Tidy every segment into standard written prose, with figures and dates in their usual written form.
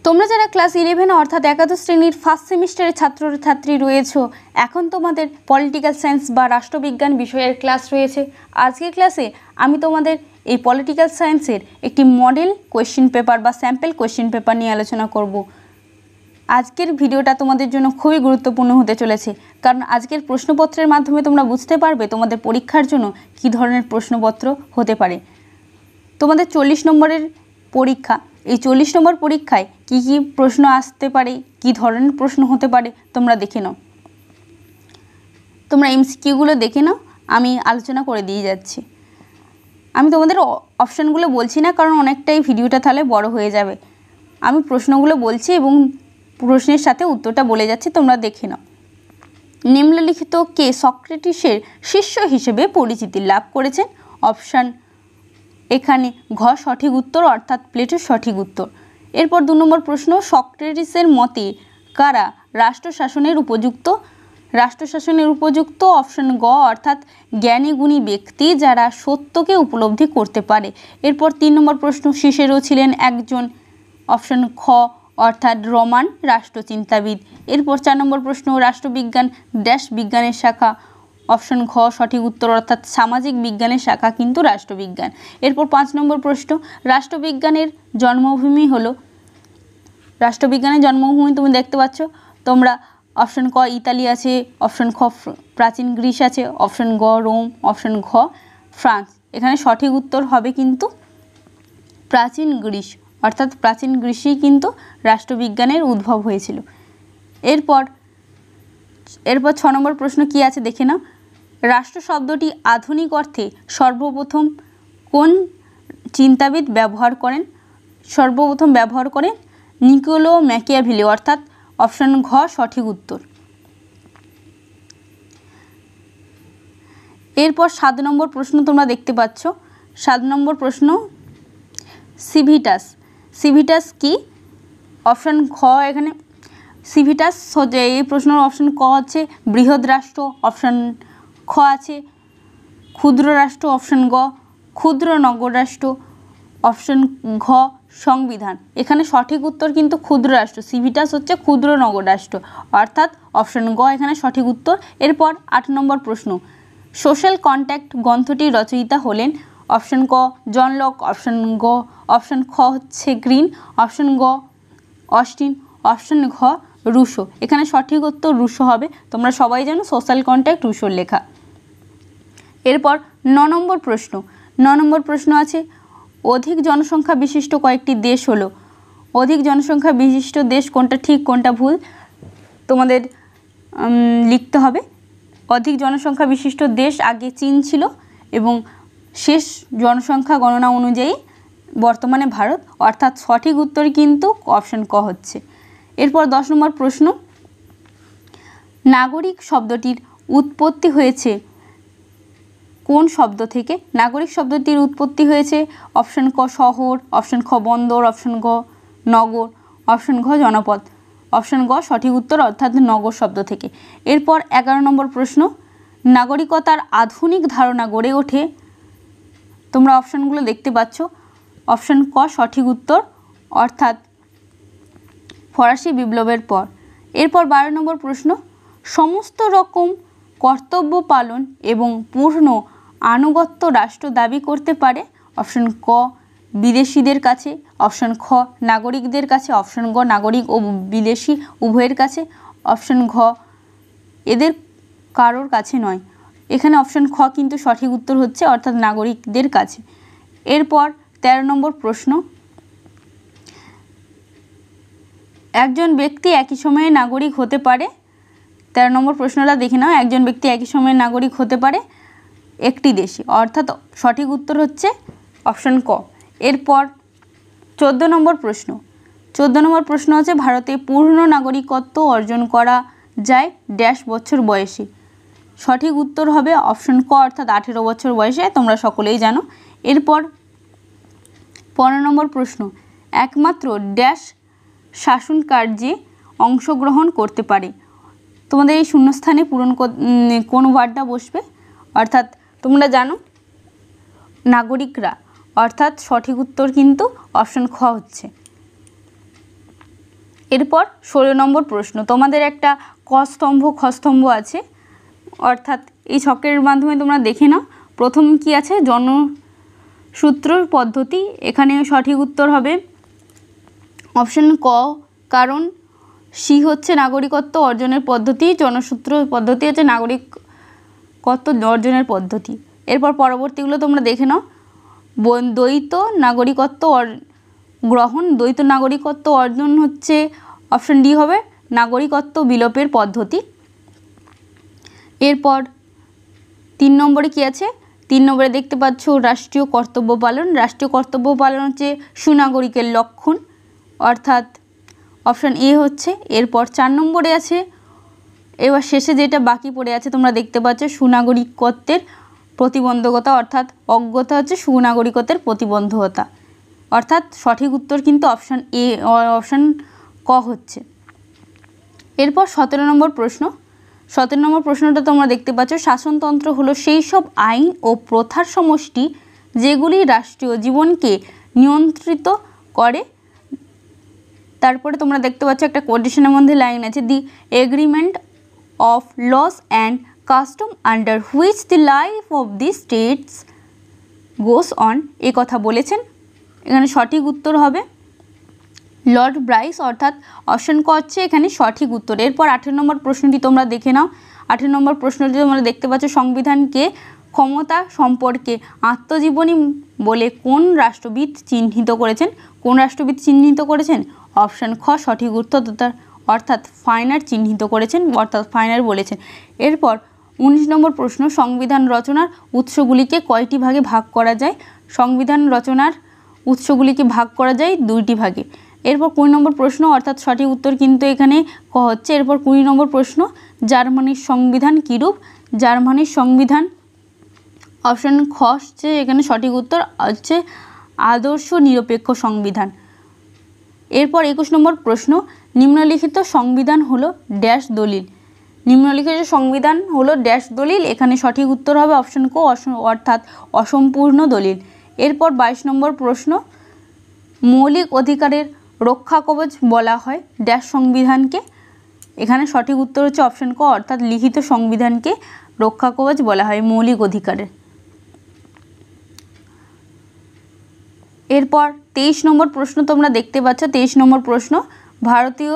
তোমরা যারা ক্লাস 11 অর্থাৎ একাদশ শ্রেণীর ফার্স্ট সেমিস্টারের ছাত্রছাত্রী রয়েছো, এখন তোমাদের পলিটিক্যাল সায়েন্স বা রাষ্ট্রবিজ্ঞান বিষয়ের ক্লাস রয়েছে। আজকের ক্লাসে আমি তোমাদের এই পলিটিক্যাল সায়েন্সের একটি মডেল কোয়েশ্চেন পেপার বা স্যাম্পল কোয়েশ্চেন পেপার নিয়ে আলোচনা করব। আজকের ভিডিওটা তোমাদের জন্য খুবই গুরুত্বপূর্ণ হতে চলেছে, কারণ আজকের প্রশ্নপত্রের মাধ্যমে তোমরা বুঝতে পারবে তোমাদের পরীক্ষার জন্য কী ধরনের প্রশ্নপত্র হতে পারে। তোমাদের 40 নম্বরের পরীক্ষা, এই 40 নম্বর পরীক্ষায় কি কি প্রশ্ন আসতে পারে, কি ধরনের প্রশ্ন হতে পারে তোমরা দেখে নাও। তোমরা এমসিকিউগুলো দেখে নাও, আমি আলোচনা করে দিয়ে যাচ্ছি। আমি তোমাদের অপশানগুলো বলছি না, কারণ অনেকটাই ভিডিওটা তাহলে বড় হয়ে যাবে। আমি প্রশ্নগুলো বলছি এবং প্রশ্নের সাথে উত্তরটা বলে যাচ্ছি, তোমরা দেখে নাও। নিম্নলিখিত কে সক্রেটিসের শিষ্য হিসেবে পরিচিতি লাভ করেছেন? অপশান এখানে ঘ সঠিক উত্তর, অর্থাৎ প্লেটোর সঠিক উত্তর। এরপর 2 নম্বর প্রশ্ন, সক্রেটিসের মতে কারা রাষ্ট্র শাসনের উপযুক্ত? রাষ্ট্র শাসনের উপযুক্ত অপশান গ, অর্থাৎ জ্ঞানী গুণী ব্যক্তি যারা সত্যকে উপলব্ধি করতে পারে। এরপর 3 নম্বর প্রশ্ন, সিসেরো ছিলেন একজন, অপশান খ, অর্থাৎ রোমান রাষ্ট্রচিন্তাবিদ। এরপর 4 নম্বর প্রশ্ন, রাষ্ট্রবিজ্ঞান ড্যাশ বিজ্ঞানের শাখা? অপশান ঘ সঠিক উত্তর, অর্থাৎ সামাজিক বিজ্ঞানের শাখা কিন্তু রাষ্ট্রবিজ্ঞান। এরপর 5 নম্বর প্রশ্ন, রাষ্ট্রবিজ্ঞানের জন্মভূমি হলো? রাষ্ট্রবিজ্ঞানের জন্মভূমি তুমি দেখতে পাচ্ছ তোমরা, অপশান ক ইতালি আছে, অপশান খ প্রাচীন গ্রিস আছে, অপশান গ রোম, অপশান ঘ ফ্রান্স। এখানে সঠিক উত্তর হবে কিন্তু প্রাচীন গ্রিস, অর্থাৎ প্রাচীন গ্রিসেই কিন্তু রাষ্ট্রবিজ্ঞানের উদ্ভব হয়েছিল। এরপর 6 নম্বর প্রশ্ন কি আছে দেখে নাও। রাষ্ট্র শব্দটি আধুনিক অর্থে সর্বপ্রথম কোন চিন্তাবিদ ব্যবহার করেন? সর্বপ্রথম ব্যবহার করেন নিকোলো ম্যাকিয়াভেলি, অর্থাৎ অপশান ঘ সঠিক উত্তর। এরপর 7 নম্বর প্রশ্ন তোমরা দেখতে পাচ্ছ। 7 নম্বর প্রশ্ন, সিভিটাস। সিভিটাস কি? অপশান খ এখানে সিভিটাস, এই প্রশ্নের অপশান ক হচ্ছে বৃহৎ রাষ্ট্র, অপশান খ আছে ক্ষুদ্র রাষ্ট্র, অপশান গ ক্ষুদ্র নগর রাষ্ট্র, অপশান ঘ সংবিধান। এখানে সঠিক উত্তর কিন্তু ক্ষুদ্র রাষ্ট্র, সিভিটাস হচ্ছে ক্ষুদ্র নগর রাষ্ট্র, অর্থাৎ অপশান গ এখানে সঠিক উত্তর। এরপর 8 নম্বর প্রশ্ন, সোশ্যাল কন্ট্যাক্ট গ্রন্থটির রচয়িতা হলেন? অপশান ক জন লক, অপশান গ, অপশান খ হচ্ছে গ্রিন, অপশান গ অস্টিন, অপশান ঘ রুশো। এখানে সঠিক উত্তর রুশো হবে। তোমরা সবাই জানো সোশ্যাল কন্ট্যাক্ট রুশোর লেখা। এরপর 9 নম্বর প্রশ্ন, 9 নম্বর প্রশ্ন আছে অধিক জনসংখ্যা বিশিষ্ট কয়েকটি দেশ হলো? অধিক জনসংখ্যা বিশিষ্ট দেশ কোনটা ঠিক কোনটা ভুল তোমাদের লিখতে হবে। অধিক জনসংখ্যা বিশিষ্ট দেশ আগে চীন ছিল এবং শেষ জনসংখ্যা গণনা অনুযায়ী বর্তমানে ভারত, অর্থাৎ সঠিক উত্তর কিন্তু অপশান ক হচ্ছে। এরপর 10 নম্বর প্রশ্ন, নাগরিক শব্দটির উৎপত্তি হয়েছে কোন শব্দ থেকে? নাগরিক শব্দটির উৎপত্তি হয়েছে অপশান ক শহর, অপশান খ বন্দর, অপশান গ নগর, অপশান ঘ জনপদ, অপশান গ সঠিক উত্তর, অর্থাৎ নগর শব্দ থেকে। এরপর 11 নম্বর প্রশ্ন, নাগরিকতার আধুনিক ধারণা গড়ে ওঠে? তোমরা অপশানগুলো দেখতে পাচ্ছ, অপশান ক সঠিক উত্তর, অর্থাৎ ফরাসি বিপ্লবের পর। এরপর 12 নম্বর প্রশ্ন, সমস্ত রকম কর্তব্য পালন এবং পূর্ণ আনুগত্য রাষ্ট্র দাবি করতে পারে? অপশান ক বিদেশিদের কাছে, অপশান খ নাগরিকদের কাছে, অপশান গ নাগরিক ও বিদেশি উভয়ের কাছে, অপশান ঘ এদের কারোর কাছে নয়। এখানে অপশান খ কিন্তু সঠিক উত্তর হচ্ছে, অর্থাৎ নাগরিকদের কাছে। এরপর 13 নম্বর প্রশ্ন, একজন ব্যক্তি একই সময়ে নাগরিক হতে পারে? 13 নম্বর প্রশ্নটা দেখে নাও। একজন ব্যক্তি একই সময়ে নাগরিক হতে পারে একটি দেশে, অর্থাৎ সঠিক উত্তর হচ্ছে অপশান ক। এরপর 14 নম্বর প্রশ্ন, 14 নম্বর প্রশ্ন হচ্ছে ভারতে পূর্ণ নাগরিকত্ব অর্জন করা যায় ড্যাশ বছর বয়সে? সঠিক উত্তর হবে অপশান ক, অর্থাৎ 18 বছর বয়সে, তোমরা সকলেই জানো। এরপর 15 নম্বর প্রশ্ন, একমাত্র ড্যাশ শাসন কার্যে অংশগ্রহণ করতে পারে? তোমাদের এই শূন্যস্থানে পূরণ কোন ওয়ার্ডটা বসবে? অর্থাৎ তোমরা জানো নাগরিকরা, অর্থাৎ সঠিক উত্তর কিন্তু অপশান খ হচ্ছে। এরপর 16 নম্বর প্রশ্ন, তোমাদের একটা ক স্তম্ভ খ স্তম্ভ আছে, অর্থাৎ এই ছকের মাধ্যমে তোমরা দেখে নাও। প্রথম কি আছে, জনসূত্র পদ্ধতি। এখানে সঠিক উত্তর হবে অপশন ক, কারণ সি হচ্ছে নাগরিকত্ব অর্জনের পদ্ধতি, জনসূত্র পদ্ধতি হচ্ছে নাগরিকত্ব অর্জনের পদ্ধতি। এরপর পরবর্তীগুলো তোমরা দেখে নাও। দ্বৈত নাগরিকত্ব গ্রহণ, দ্বৈত নাগরিকত্ব অর্জন হচ্ছে অপশন ডি হবে নাগরিকত্ব বিলোপের পদ্ধতি। এরপর 3 নম্বরে কি আছে, 3 নম্বরে দেখতে পাচ্ছ রাষ্ট্রীয় কর্তব্য পালন। রাষ্ট্রীয় কর্তব্য পালন হচ্ছে সুনাগরিকের লক্ষণ, অর্থাৎ অপশন এ হচ্ছে। এরপর 4 নম্বরে আছে, এবার শেষে যেটা বাকি পড়ে আছে তোমরা দেখতে পাচ্ছ সুনাগরিকত্বের প্রতিবন্ধকতা, অর্থাৎ অজ্ঞতা হচ্ছে সুনাগরিকত্বের প্রতিবন্ধকতা, অর্থাৎ সঠিক উত্তর কিন্তু অপশন এ, অপশন ক হচ্ছে। এরপর 17 নম্বর প্রশ্ন। 17 নম্বর প্রশ্নটা তোমরা দেখতে পাচ্ছ শাসনতন্ত্র হলো সেই সব আইন ও প্রথার সমষ্টি যেগুলি রাষ্ট্রীয় জীবনকে নিয়ন্ত্রিত করে। তারপরে তোমরা দেখতে পাচ্ছ একটা কোটেশনের মধ্যে লাইন আছে, the agreement of laws and custom under which the life of the states goes on, এ কথা বলেছেন। এখানে সঠিক উত্তর হবে লর্ড ব্রাইস, অর্থাৎ অপশন ক হচ্ছে এখানে সঠিক উত্তর। এরপর 18 নম্বর প্রশ্নটি তোমরা দেখে নাও। 18 নম্বর প্রশ্নটি তোমরা দেখতে পাচ্ছ সংবিধানকে ক্ষমতা সম্পর্কে আত্মজীবনী বলে কোন রাষ্ট্রবিদ চিহ্নিত করেছেন। কোন রাষ্ট্রবিদ চিহ্নিত করেছেন, অপশন খ সঠিক উত্তর, অর্থাৎ ফাইনার চিহ্নিত করেছেন, অর্থাৎ ফাইনার বলেছেন। এরপর 19 নম্বর প্রশ্ন, সংবিধান রচনার উৎসগুলিকে কয়টি ভাগে ভাগ করা যায়। সংবিধান রচনার উৎসগুলিকে ভাগ করা যায় 2টি ভাগে। এরপর 20 নম্বর প্রশ্ন, অর্থাৎ সঠিক উত্তর কিন্তু এখানে ক হচ্ছে। এরপর 20 নম্বর প্রশ্ন, জার্মানির সংবিধান কীরূপ। জার্মানির সংবিধান অপশন খ হচ্ছে এখানে সঠিক উত্তর, হচ্ছে আদর্শ নিরপেক্ষ সংবিধান। এরপর 21 নম্বর প্রশ্ন, নিম্নলিখিত সংবিধান হলো ড্যাশ দলিল। নিম্নলিখিত সংবিধান হলো ড্যাশ দলিল, এখানে সঠিক উত্তর হবে অপশন ক, অর্থাৎ অসম্পূর্ণ দলিল। এরপর 22 নম্বর প্রশ্ন, মৌলিক অধিকারের রক্ষা কবচ বলা হয় ড্যাশ সংবিধানকে। এখানে সঠিক উত্তর হচ্ছে অপশন ক, অর্থাৎ লিখিত সংবিধানকে রক্ষা কবচ বলা হয় মৌলিক অধিকারের। এরপর 23 নম্বর প্রশ্ন তোমরা দেখতে পাচ্ছ। 23 নম্বর প্রশ্ন, ভারতীয়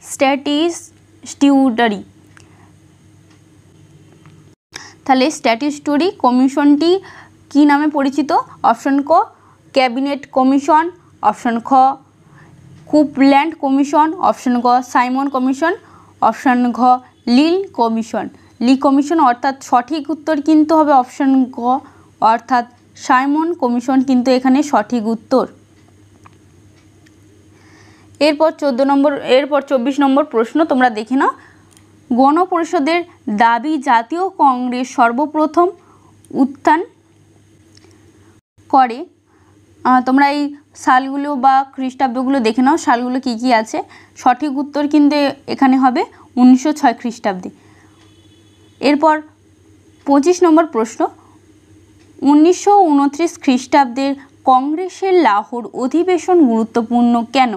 স্ট্যাটিস্ট্যারি, তাহলে স্ট্যাটিস্ট্যারি কমিশনটি কি নামে পরিচিত। অপশন ক ক্যাবিনেট কমিশন, অপশন খ কুপল্যান্ড কমিশন, অপশন গ সাইমন কমিশন, অপশন ঘ লিল কমিশন। লি কমিশন, অর্থাৎ সঠিক উত্তর কিন্তু হবে অপশন গ, অর্থাৎ সাইমন কমিশন কিন্তু এখানে সঠিক উত্তর। এরপর 24 নম্বর প্রশ্ন তোমরা দেখে নাও। গণপরিষদের দাবি জাতীয় কংগ্রেস সর্বপ্রথম উত্থান করে। তোমরা এই সালগুলো বা খ্রিস্টাব্দগুলো দেখে নাও, সালগুলো কি কি আছে। সঠিক উত্তর কিন্তু এখানে হবে 1906 খ্রিস্টাব্দে। এরপর 25 নম্বর প্রশ্ন, 1929 খ্রিস্টাব্দের কংগ্রেসের লাহোর অধিবেশন গুরুত্বপূর্ণ কেন।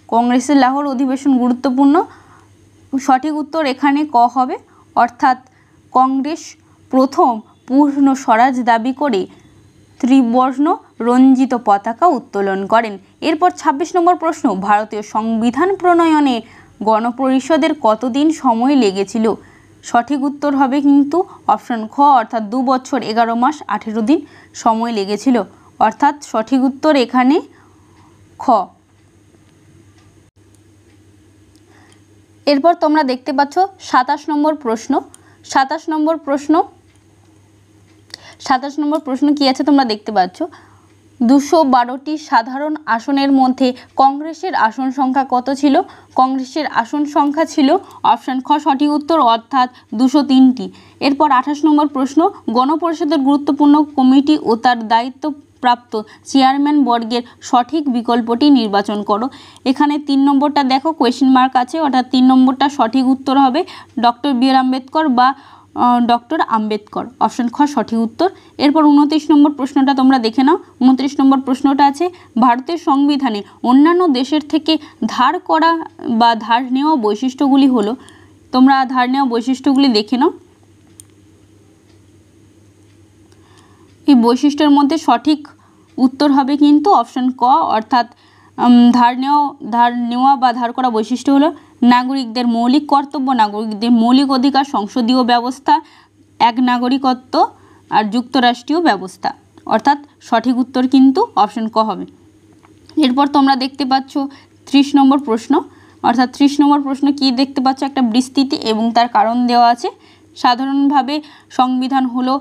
কংগ্রেসের লাহোর অধিবেশন গুরুত্বপূর্ণ, সঠিক উত্তর এখানে ক হবে, অর্থাৎ কংগ্রেস প্রথম পূর্ণ স্বরাজ দাবি করে ত্রিবর্ণ রঞ্জিত পতাকা উত্তোলন করেন। এরপর 26 নম্বর প্রশ্ন, ভারতীয় সংবিধান প্রণয়নে গণপরিষদের কতদিন সময় লেগেছিল। সঠিক উত্তর হবে কিন্তু অপশন খ, অর্থাৎ 2 বছর 11 মাস 18 দিন সময় লেগেছিল, অর্থাৎ সঠিক উত্তর এখানে খ। এরপর তোমরা দেখতে পাচ্ছ 27 নম্বর প্রশ্ন। 27 নম্বর প্রশ্ন কি আছে তোমরা দেখতে পাচ্ছ। 212টি সাধারণ আসনের মধ্যে কংগ্রেসের আসন সংখ্যা কত ছিল। কংগ্রেসের আসন সংখ্যা ছিল অপশান খ সঠিক উত্তর, অর্থাৎ 203টি। এরপর 28 নম্বর প্রশ্ন, গণপরিষদের গুরুত্বপূর্ণ কমিটি ও তার দায়িত্বপ্রাপ্ত চেয়ারম্যান বর্গের সঠিক বিকল্পটি নির্বাচন করো। এখানে 3 নম্বরটা দেখো কোয়েশ্চেন মার্ক আছে, অর্থাৎ 3 নম্বরটা সঠিক উত্তর হবে ডক্টর বি আর আম্বেদকর বা ডক্টর আম্বেদকর। অপশন খ সঠিক উত্তর। এরপর 29 নম্বর প্রশ্নটা তোমরা দেখে নাও। 29 নম্বর প্রশ্নটা আছে ভারতের সংবিধানে অন্যান্য দেশের থেকে ধার করা বা ধার নেওয়া বৈশিষ্ট্যগুলি হলো। তোমরা ধার নেওয়া বৈশিষ্ট্যগুলি দেখে নাও। এই বৈশিষ্ট্যের মধ্যে সঠিক উত্তর হবে কিন্তু অপশন ক, অর্থাৎ ধার নেওয়া বা ধার করা বৈশিষ্ট্য হলো নাগরিকদের মৌলিক কর্তব্য, নাগরিকদের মৌলিক অধিকার, সংসদীয় ব্যবস্থা, এক নাগরিকত্ব আর যুক্তরাষ্ট্রীয় ব্যবস্থা। অর্থাৎ সঠিক উত্তর কিন্তু অপশন ক হবে। এরপর তোমরা দেখতে পাচ্ছ 30 নম্বর প্রশ্ন, অর্থাৎ 30 নম্বর প্রশ্ন কি দেখতে পাচ্ছ, একটা বিস্তৃতি এবং তার কারণ দেওয়া আছে। সাধারণভাবে সংবিধান হলো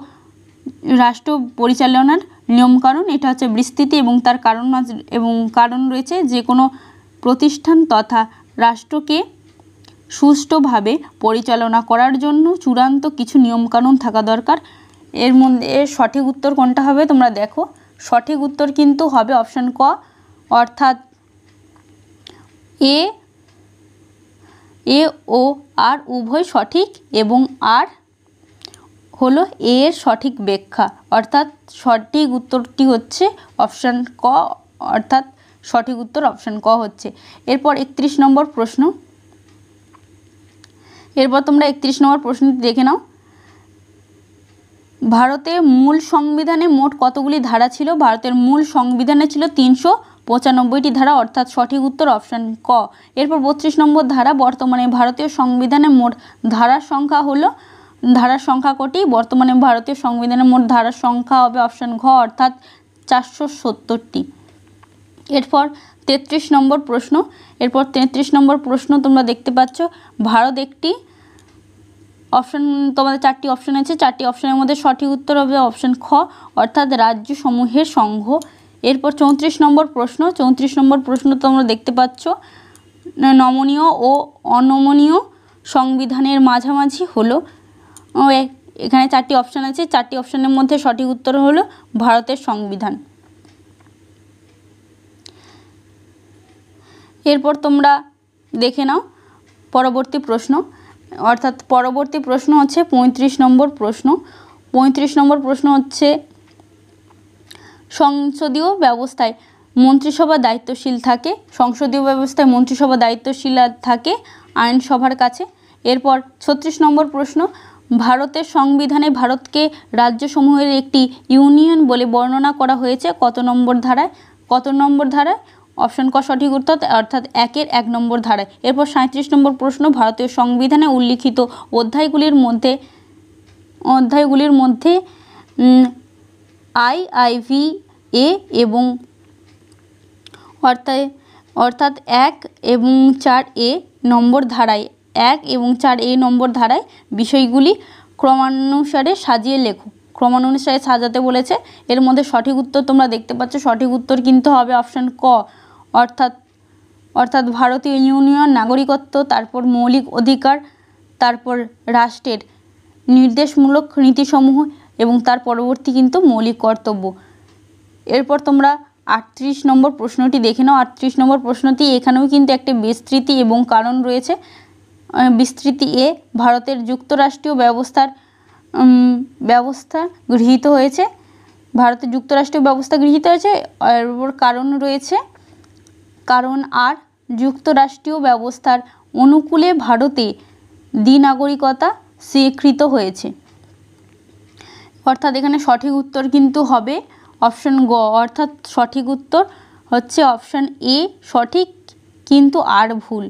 রাষ্ট্র পরিচালনার নিয়মকানুন। এটা হচ্ছে বিস্তৃতি এবং তার কারণ রয়েছে যে কোনো প্রতিষ্ঠান তথা রাষ্ট্রকে সুষ্ঠুভাবে পরিচালনা করার জন্য চূড়ান্ত কিছু নিয়মকানুন থাকা দরকার। এর মধ্যে সঠিক উত্তর কোনটা হবে তোমরা দেখো। সঠিক উত্তর কিন্তু হবে অপশন ক, অর্থাৎ এ ও আর উভয় সঠিক এবং আর হলো এর সঠিক ব্যাখ্যা। অর্থাৎ সঠিক উত্তরটি হচ্ছে অপশন ক, অর্থাৎ সঠিক উত্তর অপশন ক হচ্ছে। এরপর 31 নম্বর প্রশ্ন। এরপর তোমরা 31 নম্বর প্রশ্নটি দেখে নাও। ভারতের মূল সংবিধানে মোট কতগুলি ধারা ছিল? ভারতের মূল সংবিধানে ছিল 395টি ধারা, অর্থাৎ সঠিক উত্তর অপশন ক। এরপর 32 নম্বর ধারা। বর্তমানে ভারতীয় সংবিধানে মোট ধারার সংখ্যা হলো, ধারার সংখ্যা কটি? বর্তমানে ভারতীয় সংবিধানের মোট ধারার সংখ্যা হবে অপশন ঘ, অর্থাৎ 470টি। এরপর 33 নম্বর প্রশ্ন। এরপর 33 নম্বর প্রশ্ন তোমরা দেখতে পাচ্ছ ভারত একটি অপশন, তোমাদের 4টি অপশন আছে, 4টি অপশনের মধ্যে সঠিক উত্তর হবে অপশন খ, অর্থাৎ রাজ্য সমূহের সংঘ। এরপর 34 নম্বর প্রশ্ন। 34 নম্বর প্রশ্ন তোমরা দেখতে পাচ্ছ নমনীয় ও অনমনীয় সংবিধানের মাঝামাঝি হলো। এখানে 4টি অপশন আছে, 4টি অপশনের মধ্যে সঠিক উত্তর হলো ভারতের সংবিধান। এরপর তোমরা দেখে নাও পরবর্তী প্রশ্ন, অর্থাৎ পরবর্তী প্রশ্ন হচ্ছে 35 নম্বর প্রশ্ন। 35 নম্বর প্রশ্ন হচ্ছে সংসদীয় ব্যবস্থায় মন্ত্রিসভা দায়িত্বশীল থাকে, সংসদীয় ব্যবস্থায় মন্ত্রিসভা দায়িত্বশীল থাকে আইনসভার কাছে। এরপর 36 নম্বর প্রশ্ন, ভারতের সংবিধানে ভারতকে রাজ্যসমূহের একটি ইউনিয়ন বলে বর্ণনা করা হয়েছে কত নম্বর ধারায়? কত নম্বর ধারায়? অপশন ক সঠিক উত্তর, অর্থাৎ 1-এর 1 নম্বর ধারায়। এরপর 37 নম্বর প্রশ্ন, ভারতীয় সংবিধানে উল্লিখিত অধ্যায়গুলির মধ্যে IIVA এবং অর্থাৎ 1 এবং 4A নম্বর ধারায়, 1 এবং 4A নম্বর ধারায় বিষয়গুলি ক্রমানুসারে সাজিয়ে লেখো। ক্রমানুসারে সাজাতে বলেছে। এর মধ্যে সঠিক উত্তর তোমরা দেখতে পাচ্ছ, সঠিক উত্তর কিন্তু হবে অপশন ক, অর্থাৎ ভারতীয় ইউনিয়ন, নাগরিকত্ব, তারপর মৌলিক অধিকার, তারপর রাষ্ট্রের নির্দেশমূলক নীতিসমূহ এবং তার পরবর্তী কিন্তু মৌলিক কর্তব্য। এরপর তোমরা 38 নম্বর প্রশ্নটি দেখে নাও। 38 নম্বর প্রশ্নটি এখানেও কিন্তু একটা বিস্তৃতি এবং কারণ রয়েছে। বিস্তৃতি এ, ভারতের যুক্তরাষ্ট্রীয় ব্যবস্থা গৃহীত হয়েছে, ভারতের যুক্তরাষ্ট্রীয় ব্যবস্থা গৃহীত হয়েছে। এরপর কারণ রয়েছে, কারণ আর যুক্তরাষ্ট্রীয় ব্যবস্থার অনুকূলে ভারতে দ্বিনাগরিকতা স্বীকৃত হয়েছে। অর্থাৎ এখানে সঠিক উত্তর কিন্তু হবে অপশন গ, অর্থাৎ সঠিক উত্তর হচ্ছে অপশন এ সঠিক কিন্তু আর ভুল।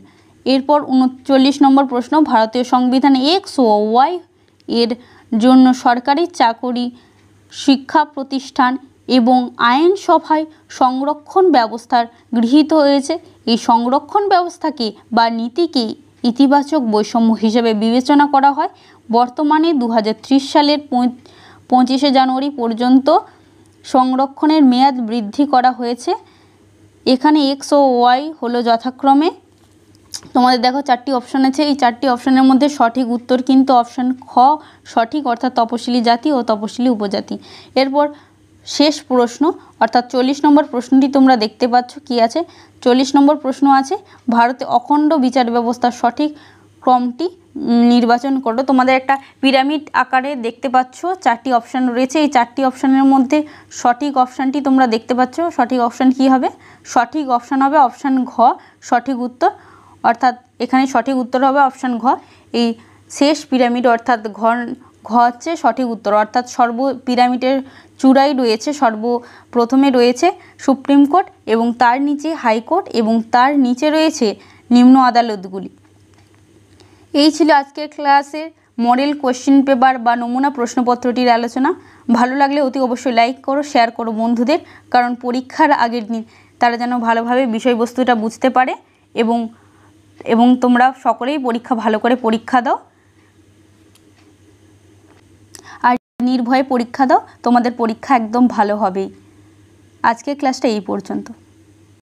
এরপর 39 নম্বর প্রশ্ন, ভারতীয় সংবিধানে X ও Y এর জন্য সরকারি চাকরি, শিক্ষা প্রতিষ্ঠান এবং আইনসভায় সংরক্ষণ ব্যবস্থা গৃহীত হয়েছে। এই সংরক্ষণ ব্যবস্থাকে বা নীতিকে ইতিবাচক বৈষম্য হিসেবে বিবেচনা করা হয়। বর্তমানে 2030 সালের 25শে জানুয়ারি পর্যন্ত সংরক্ষণের মেয়াদ বৃদ্ধি করা হয়েছে। এখানে X ও Y হলো যথাক্রমে, তোমাদের দেখো 4টি অপশন আছে, এই 4টি অপশনের মধ্যে সঠিক উত্তর কিন্তু অপশন খ সঠিক, অর্থাৎ তপশিলি জাতি ও তপশিলি উপজাতি। এরপর শেষ প্রশ্ন, অর্থাৎ 40 নম্বর প্রশ্নটি তোমরা দেখতে পাচ্ছ কি আছে। 40 নম্বর প্রশ্ন আছে ভারতে অখণ্ড বিচার ব্যবস্থার সঠিক ক্রমটি নির্বাচন করো। তোমাদের একটা পিরামিড আকারে দেখতে পাচ্ছ, 4টি অপশান রয়েছে। এই 4টি অপশানের মধ্যে সঠিক অপশানটি তোমরা দেখতে পাচ্ছ। সঠিক অপশান কি হবে? সঠিক অপশান হবে অপশান ঘ, সঠিক উত্তর। অর্থাৎ এখানে সঠিক উত্তর হবে অপশান ঘ। এই শেষ পিরামিড অর্থাৎ ঘ হচ্ছে সঠিক উত্তর। অর্থাৎ পিরামিডের চূড়ায় রয়েছে, সর্বপ্রথমে রয়েছে সুপ্রিম কোর্ট এবং তার নিচে হাইকোর্ট এবং তার নিচে রয়েছে নিম্ন আদালতগুলি। এই ছিল আজকের ক্লাসের মডেল কোশ্চেন পেপার বা নমুনা প্রশ্নপত্রটির আলোচনা। ভালো লাগলে অতি অবশ্যই লাইক করো, শেয়ার করো বন্ধুদের, কারণ পরীক্ষার আগের দিন তারা যেন ভালোভাবে বিষয়বস্তুটা বুঝতে পারে এবং তোমরা সকলেই ভালো করে পরীক্ষা দাও আর নির্ভয়ে পরীক্ষা দাও। তোমাদের পরীক্ষা একদম ভালো হবেই। আজকের ক্লাসটা এই পর্যন্ত।